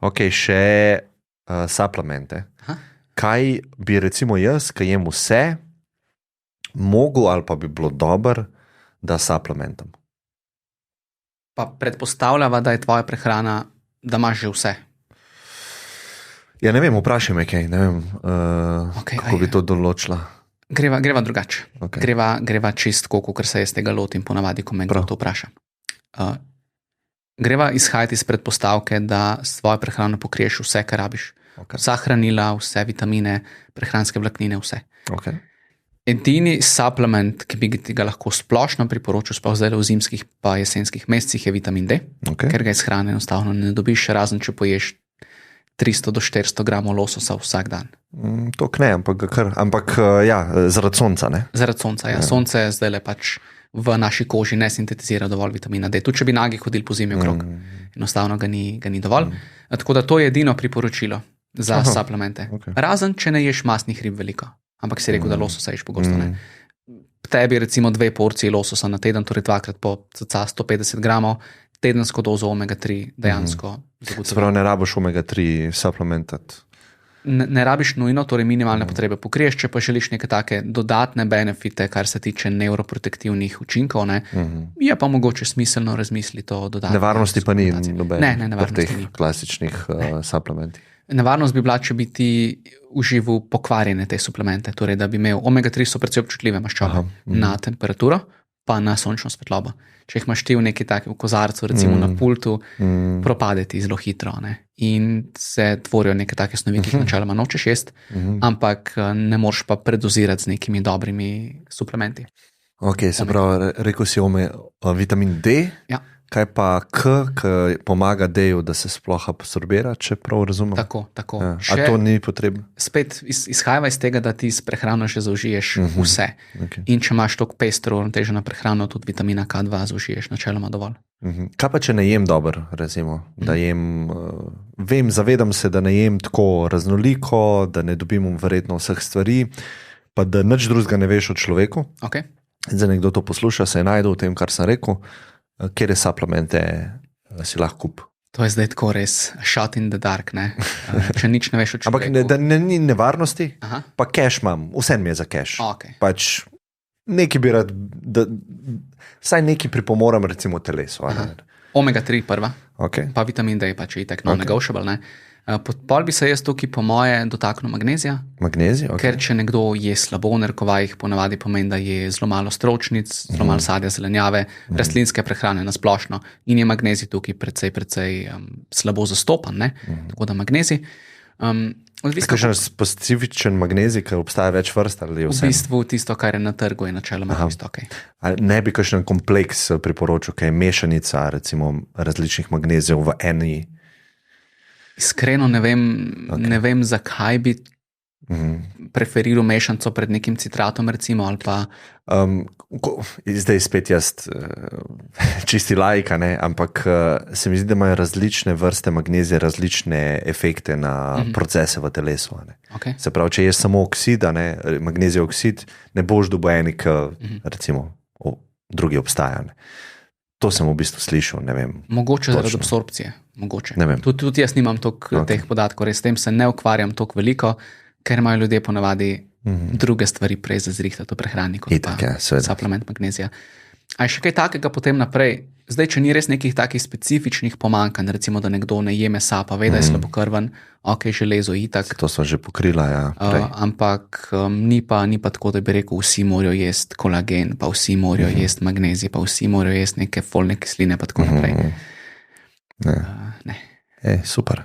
Ok, še suplemente. Aha. Kaj bi recimo jaz, ki jem vse, mogel ali pa bi bilo dobro, da suplementam? Pa predpostavljava, da je tvoja prehrana, da imaš že vse. Ja, ne vem, vprašaj me kaj, ne vem, Okej, kako bi to določila. Greva drugače. Ok. Greva čistko, ker se jaz tega lotim ponavadi, ko me kdo Prav. to vpraša. Greva izhajati iz predpostavke, da s svojo prehrano pokriješ vse, kar rabiš. Ok. Vsa hranila, vse vitamine, prehranske vlaknine, vse. Ok. Edini supplement, ki bi ti ga lahko splošno priporočil, sploh zdaj v zimskih pa jesenskih mesecih, je vitamin D, Ok. ker ga iz hrane enostavno ne dobiš, razen če poješ 300 do 400 gramov lososa vsak dan. To ne, ampak ja, zaradi sonca, ne? Zaradi sonca. Ja. Sonce zdaj le pač v naši koži ne sintetizira dovolj vitamina D. Tudi če bi nagi hodili po zimi okrog, enostavno ga ni dovolj. Tako da to je edino priporočilo za suplemente. ok. Razen, če ne ješ masnih rib veliko. Ampak si rekel, da lososa ješ pogosto ne. Tebi recimo 2 porcije lososa na teden, torej 2x po cca 150 gramov, tedensko dozo omega-3 dejansko zagotovi. Sprav ne rabiš omega-3 suplementati. Ne rabiš nujno, torej minimalne potrebe pokriješ, če pa želiš neke take dodatne benefite, kar se tiče neuroprotektivnih učinkov, ne, je pa mogoče smiselno razmisliti o dodatnih. Nevarnosti pa ni suplementaciji. nobenih Ne, pri nevarnosti teh ni. klasičnih suplementih. Nevarnost bi bila, če bi ti užival pokvarjene te suplemente, torej da bi imel omega-3 so precej občutljive maščobe na temperaturo, pa na sončno svetlobo. Če jih imaš ti v neki taki v kozarcu, recimo na pultu, propade ti zelo hitro, ne? In se tvorijo neke take snovi, ki jih načeloma nočeš jesti, ampak ne moreš pa predozirati z nekimi dobrimi suplementi. Ok, se pravi, rekel si vitamin D. Ja. Kaj pa ki pomaga D-ju, da se sploh absorbira, če prav razumem? Tako. Ja. A to ni potrebno? Spet izhajava iz tega, da ti s prehrano že zaužiješ vse. Okay. In če imaš toliko pestro uravnoteženo prehrano, tudi vitamina K2 zaužiješ načeloma dovolj. Kaj pa če ne jem dobro, recimo, da jem, zavedam se, da ne jem tako raznoliko, da ne dobim verjetno vseh stvari, pa da nič drugega ne veš o človeku. Okay. Zdaj nekdo to posluša, se je najdel v tem, kar sem rekel, kjer suplemente si lahko kup. To je zdaj tako res shot in the dark, ne? Če nič ne veš o človeku. Ampak da ni nevarnosti, Aha. pa cash imam, vse mi je za cash. Okay. Pač nekaj bi rad, vsaj nekaj pripomoram recimo telesu. Omega-3 prva, Okay. pa vitamin D je pač itak non-negotiable, ne? Pol bi se jaz tukaj po moje dotaknil magnezija, Magnezij, ok. ker če nekdo je slabo v narekovajih, ponavadi pomeni, da je zelo malo stročnic, zelo malo sadja, zelenjave, rastlinske prehrane na splošno in je magnezij tukaj precej slabo zastopan, ne? Tako da magnezij. Kakšen specifičen magnezij, ker obstaja več vrst ali je V vse? bistvu tisto, kar je na trgu, je načeloma čisto ok. Ne bi kakšen kompleks priporočil, kaj je mešanica recimo različnih magnezijev v eni. Iskreno ne vem, zakaj bi preferiral mešanico pred nekim citratom, recimo, ali pa Zdaj spet jaz čisti laika, ne? Ampak se mi zdi, da imajo različne vrste magnezija različne efekte na procese v telesu. Ne? okay. Se pravi, če ješ samo oksid, magnezijev oksid, ne boš dobil recimo drugi obstajajo. To sem v bistvu slišal, ne vem. Mogoče zaradi točno. absorpcije, mogoče. Ne vem. Tudi jaz nimam toliko teh podatkov, res s tem se ne ukvarjam toliko veliko, ker imajo ljudje ponavadi druge stvari prej za zrihtati v prehrani, kot Itak, ja, seveda. suplement magnezija. A je še kaj takega potem naprej? Zdaj, če ni res nekih takih specifičnih pomanjkanj, recimo, da nekdo ne je mesa, pa ve, da je slabokrven, ok, železo itak, To smo že pokrila, ja. prej. ampak ni pa tako, da bi rekel, vsi morajo jesti kolagen, pa vsi morajo jesti magnezij, pa vsi morajo jesti neke folne kisline, pa tako naprej. Ne. Ne. Super.